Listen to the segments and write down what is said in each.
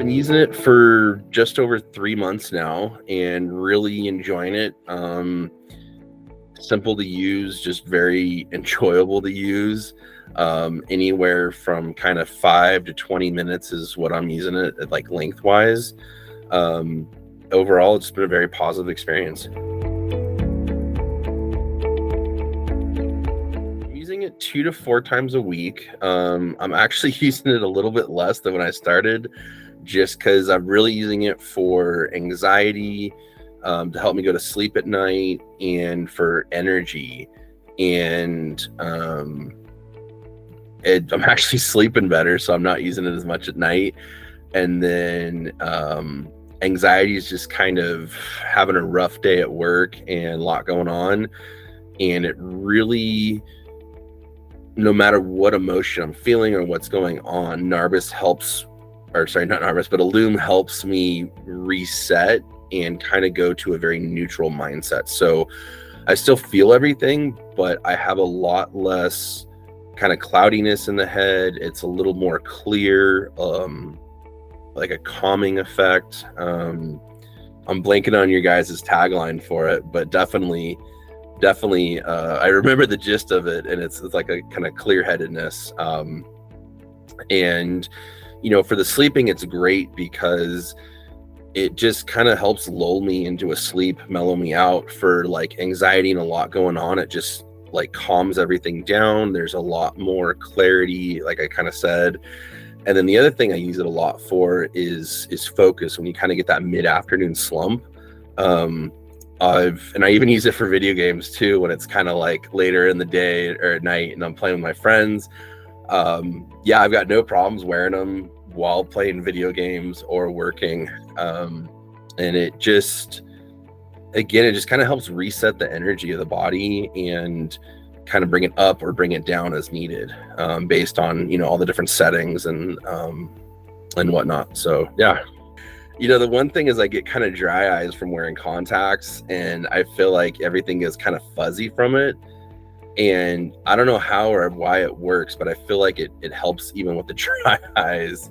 been using it for just over 3 months now and really enjoying it. Simple to use, just very enjoyable to use. Anywhere from kind of 5 to 20 minutes is what I'm using it at, like, lengthwise. Um, Overall, it's been a very positive experience. I'm using it 2 to 4 times a week. I'm actually using it a little bit less than when I started, just because I'm really using it for anxiety, to help me go to sleep at night, and for energy. And I'm actually sleeping better, so I'm not using it as much at night. And then anxiety is just kind of having a rough day at work and a lot going on. And it really, no matter what emotion I'm feeling or what's going on, Narbis helps, or sorry, not Narbis, but Illume helps me reset and kind of go to a very neutral mindset. So I still feel everything, but I have a lot less kind of cloudiness in the head. It's a little more clear, like a calming effect. I'm blanking on your guys' tagline for it, but definitely, I remember the gist of it, and it's like a kind of clear-headedness. And for the sleeping, it's great because it just kind of helps lull me into a sleep, mellow me out. For like anxiety and a lot going on, it just like calms everything down. There's a lot more clarity, like I kind of said. And then the other thing I use it a lot for is focus. When you kind of get that mid-afternoon slump, and I even use it for video games too, when it's kind of like later in the day or at night and I'm playing with my friends. Yeah, I've got no problems wearing them while playing video games or working. And it just kind of helps reset the energy of the body and kind of bring it up or bring it down as needed, based on all the different settings and whatnot. So yeah, the one thing is I get kind of dry eyes from wearing contacts, and I feel like everything is kind of fuzzy from it. And I don't know how or why it works, but I feel like it helps even with the dry eyes,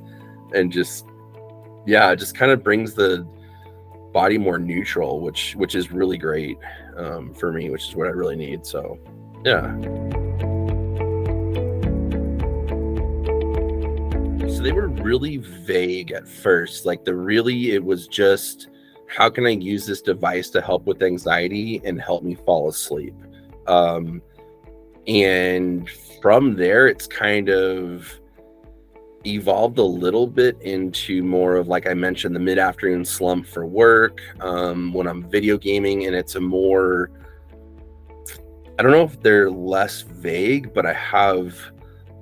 and just it just kind of brings the body more neutral, which is really great, for me, which is what I really need. So yeah. So they were really vague at first. Like it was just, how can I use this device to help with anxiety and help me fall asleep? And from there, it's kind of evolved a little bit into more of, like I mentioned, the mid-afternoon slump for work, when I'm video gaming. And it's a more, I don't know if they're less vague, but I have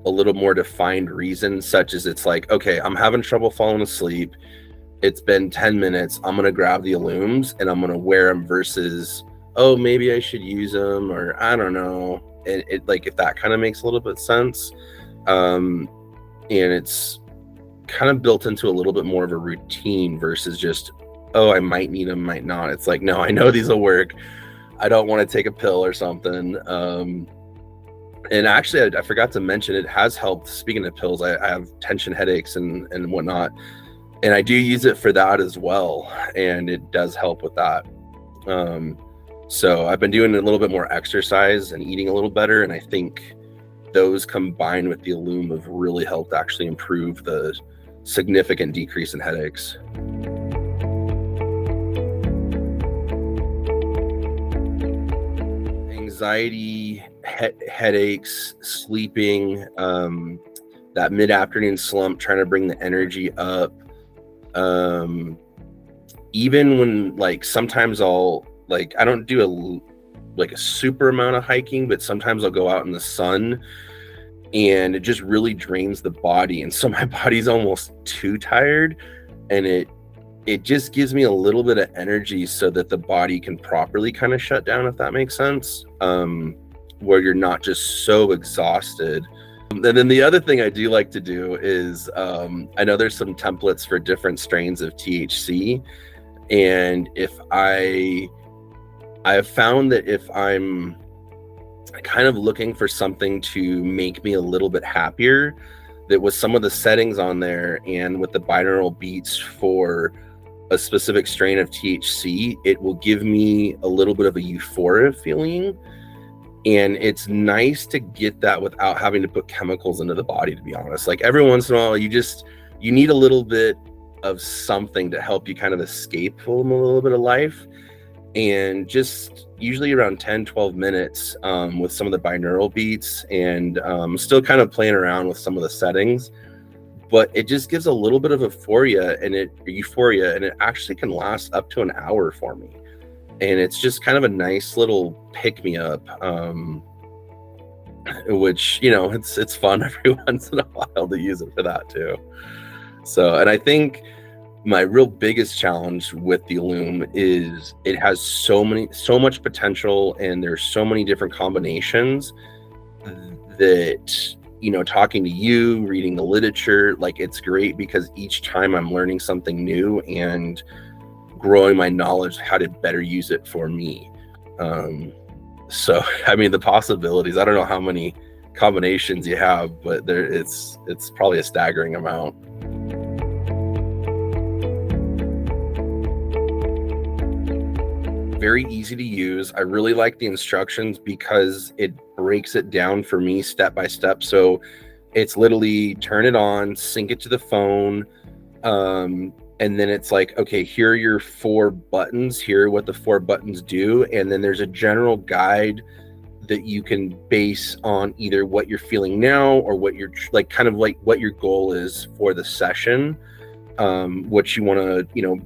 a little more defined reason, such as it's like, okay, I'm having trouble falling asleep. It's been 10 minutes. I'm going to grab the Illumes and I'm going to wear them, versus, oh, maybe I should use them, or I don't know. And it, like, if that kind of makes a little bit sense. And it's kind of built into a little bit more of a routine versus just, oh, I might need them, might not. It's like, no, I know these will work. I don't want to take a pill or something. And actually, I forgot to mention, it has helped. Speaking of pills, I have tension headaches and whatnot, and I do use it for that as well, and it does help with that. So I've been doing a little bit more exercise and eating a little better, and I think those combined with the Illume have really helped actually improve the significant decrease in headaches. Anxiety, headaches, sleeping, that mid-afternoon slump, trying to bring the energy up. Even when, like, sometimes I don't do a super amount of hiking, but sometimes I'll go out in the sun, and it just really drains the body. And so my body's almost too tired, and it just gives me a little bit of energy so that the body can properly kind of shut down, if that makes sense, where you're not just so exhausted. And then the other thing I do like to do is, I know there's some templates for different strains of THC, and I have found that if I'm kind of looking for something to make me a little bit happier, that with some of the settings on there and with the binaural beats for a specific strain of THC, it will give me a little bit of a euphoria feeling. And it's nice to get that without having to put chemicals into the body, to be honest. Like every once in a while, you need a little bit of something to help you kind of escape from a little bit of life. And just usually around 10-12 minutes with some of the binaural beats, and still kind of playing around with some of the settings, but it just gives a little bit of euphoria, and it actually can last up to an hour for me. And it's just kind of a nice little pick-me-up, which, you know, it's fun every once in a while to use it for that too. So, and I think my real biggest challenge with the illume is it has so much potential, and there's so many different combinations that, you know, talking to you, reading the literature, like it's great because each time I'm learning something new and growing my knowledge how to better use it for me. So I mean, the possibilities, I don't know how many combinations you have, but it's probably a staggering amount. Very easy to use. I really like the instructions because it breaks it down for me step by step. So it's literally turn it on, sync it to the phone, and then it's like, okay, here are your 4 buttons, here are what the 4 buttons do, and then there's a general guide that you can base on either what you're feeling now or what you're like, kind of like what your goal is for the session, what you want to, you know,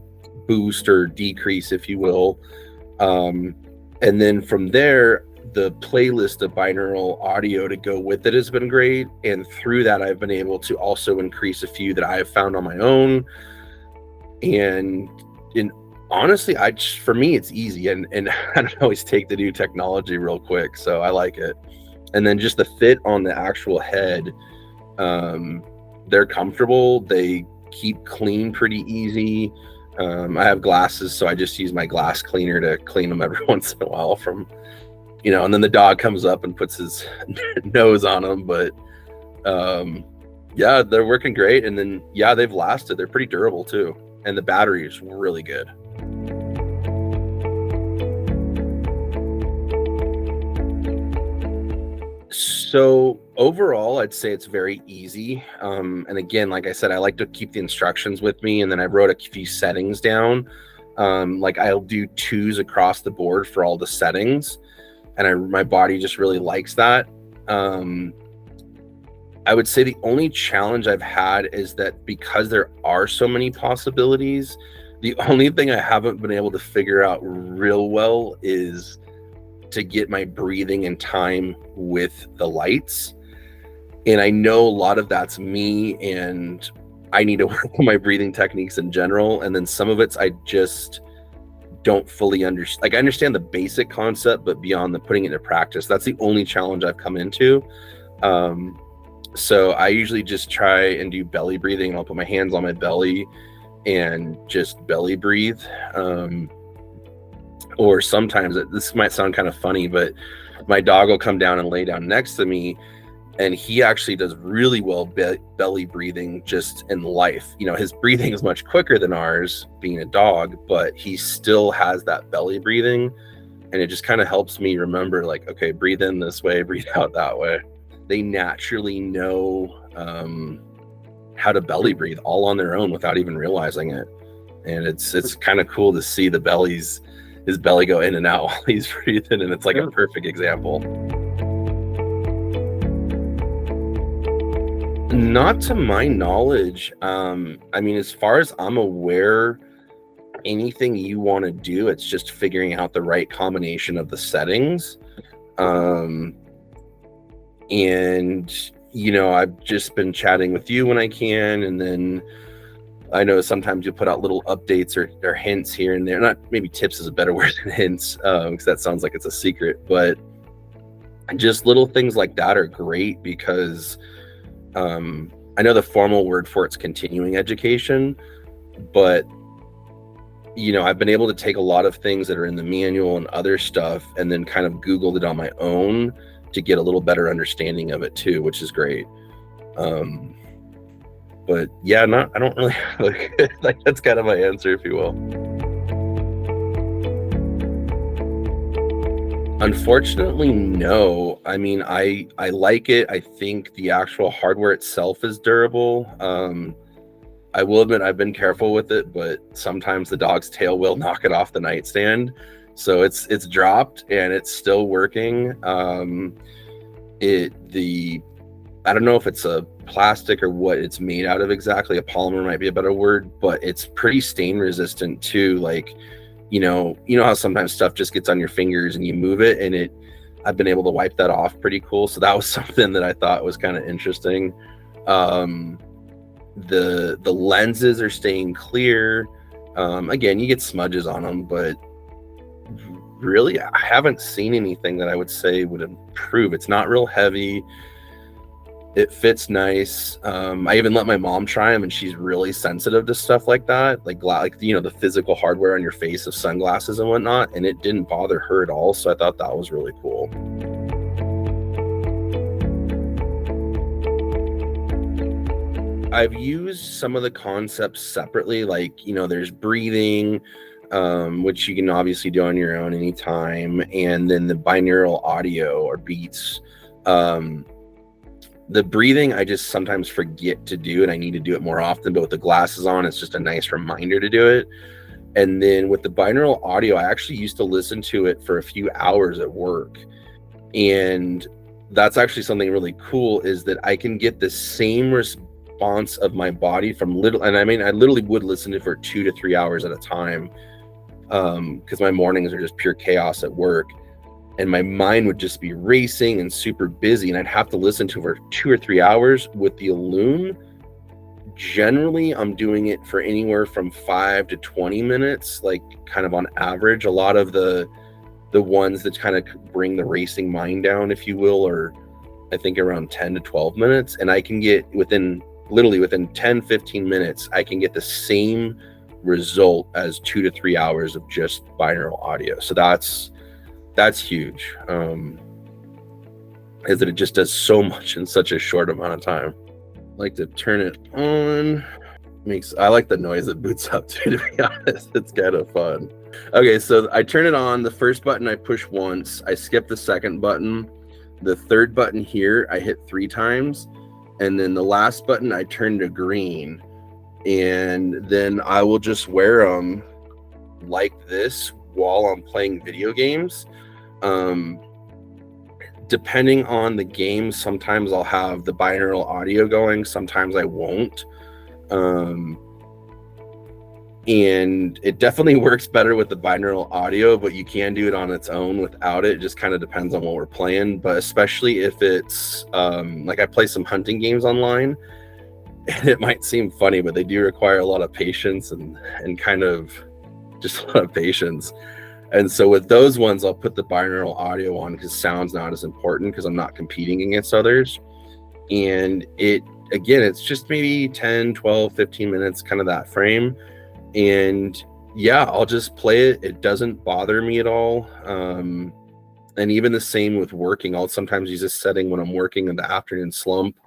boost or decrease, if you will. And then from there, the playlist of binaural audio to go with it has been great. And through that, I've been able to also increase a few that I have found on my own. And honestly, for me, it's easy. And I don't always take the new technology real quick. So I like it. And then just the fit on the actual head, they're comfortable. They keep clean pretty easy. I have glasses, so I just use my glass cleaner to clean them every once in a while from, you know, and then the dog comes up and puts his nose on them. But yeah, they're working great. And then, yeah, they've lasted. They're pretty durable too. And the battery is really good. So overall, I'd say it's very easy. And again, like I said, I like to keep the instructions with me, and then I wrote a few settings down. Like I'll do 2s across the board for all the settings, and my body just really likes that. I would say the only challenge I've had is that because there are so many possibilities, the only thing I haven't been able to figure out real well is to get my breathing in time with the lights. And I know a lot of that's me, and I need to work on my breathing techniques in general. And then some of it's I just don't fully understand. Like I understand the basic concept, but beyond the putting it into practice, that's the only challenge I've come into. So I usually just try and do belly breathing. I'll put my hands on my belly and just belly breathe. Or sometimes, this might sound kind of funny, but my dog will come down and lay down next to me, and he actually does really well belly breathing just in life. You know, his breathing is much quicker than ours, being a dog, but he still has that belly breathing, and it just kind of helps me remember, like, okay, breathe in this way, breathe out that way. They naturally know how to belly breathe all on their own without even realizing it. And it's kind of cool to see his belly go in and out while he's breathing, and it's like a perfect example. Not to my knowledge. I mean, as far as I'm aware, anything you want to do, it's just figuring out the right combination of the settings. And, you know, I've just been chatting with you when I can, and then I know sometimes you put out little updates or hints here and there. Not, maybe tips is a better word than hints, because that sounds like it's a secret, but just little things like that are great because I know the formal word for it's continuing education, but, you know, I've been able to take a lot of things that are in the manual and other stuff and then kind of Googled it on my own to get a little better understanding of it too, which is great. But yeah, not I don't really like that's kind of my answer, if you will. Unfortunately, no. I mean, I like it. I think the actual hardware itself is durable. I will admit I've been careful with it, but sometimes the dog's tail will knock it off the nightstand. So it's dropped and it's still working. It the I don't know if it's a plastic or what it's made out of exactly. A polymer might be a better word, but it's pretty stain resistant too. Like, you know how sometimes stuff just gets on your fingers and you move it, and I've been able to wipe that off pretty cool. So that was something that I thought was kind of interesting. Um, the lenses are staying clear. Again, you get smudges on them, but really I haven't seen anything that I would say would improve. It's not real heavy. It fits nice. I even let my mom try them, and she's really sensitive to stuff like that, like the physical hardware on your face of sunglasses and whatnot, and it didn't bother her at all. So I thought that was really cool. I've used some of the concepts separately, like there's breathing, which you can obviously do on your own anytime, and then the binaural audio or beats. The breathing, I just sometimes forget to do, and I need to do it more often. But with the glasses on, it's just a nice reminder to do it. And then with the binaural audio, I actually used to listen to it for a few hours at work. And that's actually something really cool, is that I can get the same response of my body from and I mean, I literally would listen to it for 2 to 3 hours at a time, because my mornings are just pure chaos at work. And my mind would just be racing and super busy, and I'd have to listen to it for 2 or 3 hours. With the illume, generally I'm doing it for anywhere from 5 to 20 minutes, like kind of on average. A lot of the ones that kind of bring the racing mind down, if you will, or I think around 10 to 12 minutes. And I can get within 10-15 minutes, I can get the same result as 2 to 3 hours of just binaural audio. So that's huge, is that it just does so much in such a short amount of time. I like to turn it on. I like the noise it boots up to be honest. It's kind of fun. Okay, so I turn it on. The first button I push once. I skip the second button. The third button here I hit 3 times, and then the last button I turn to green, and then I will just wear them like this while I'm playing video games. Depending on the game, sometimes I'll have the binaural audio going, sometimes I won't. And it definitely works better with the binaural audio, but you can do it on its own without it. It just kind of depends on what we're playing. But especially if it's like I play some hunting games online, and it might seem funny, but they do require a lot of patience and kind of just a lot of patience. And so with those ones, I'll put the binaural audio on because sound's not as important, because I'm not competing against others. And it's just maybe 10, 12, 15 minutes, kind of that frame. And yeah, I'll just play it. It doesn't bother me at all. And even the same with working. I'll sometimes use this setting when I'm working in the afternoon slump,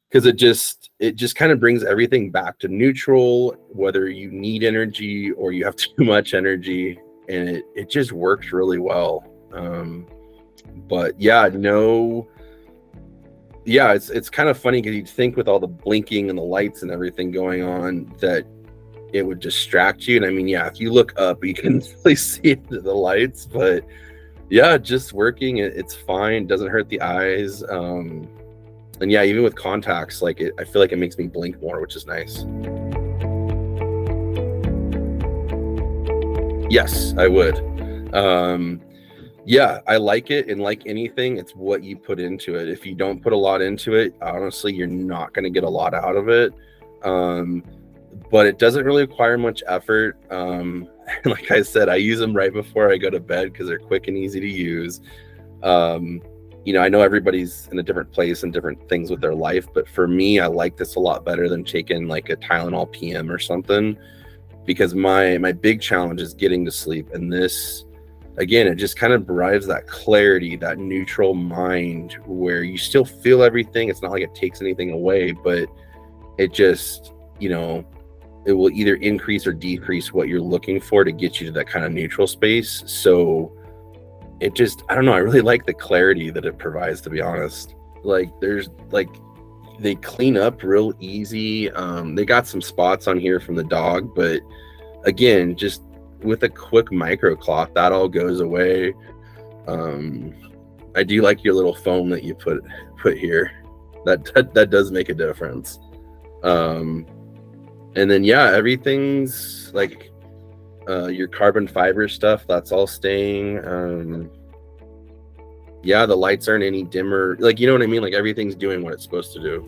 because it just kind of brings everything back to neutral, whether you need energy or you have too much energy. And it just works really well. But yeah, it's kind of funny, because you'd think with all the blinking and the lights and everything going on that it would distract you. And I mean, yeah, if you look up, you can really see into the lights. But yeah, just working, it's fine. Doesn't hurt the eyes. And yeah, even with contacts, I feel like it makes me blink more, which is nice. Yes, I would. Yeah, I like it. And like anything, it's what you put into it. If you don't put a lot into it, honestly, you're not going to get a lot out of it. But it doesn't really require much effort. Like I said, I use them right before I go to bed because they're quick and easy to use. I know everybody's in a different place and different things with their life, but for me, I like this a lot better than taking like a Tylenol PM or something, because my big challenge is getting to sleep. And this, again, it just kind of derives that clarity, that neutral mind where you still feel everything. It's not like it takes anything away, but it just, you know, it will either increase or decrease what you're looking for to get you to that kind of neutral space. So it just, I don't know, I really like the clarity that it provides, to be honest. Like there's like, they clean up real easy. They got some spots on here from the dog, but again, just with a quick micro cloth, that all goes away. I do like your little foam that you put here. That does make a difference. And then yeah, everything's like your carbon fiber stuff, that's all staying. Yeah, the lights aren't any dimmer. Like, you know what I mean? Like everything's doing what it's supposed to do.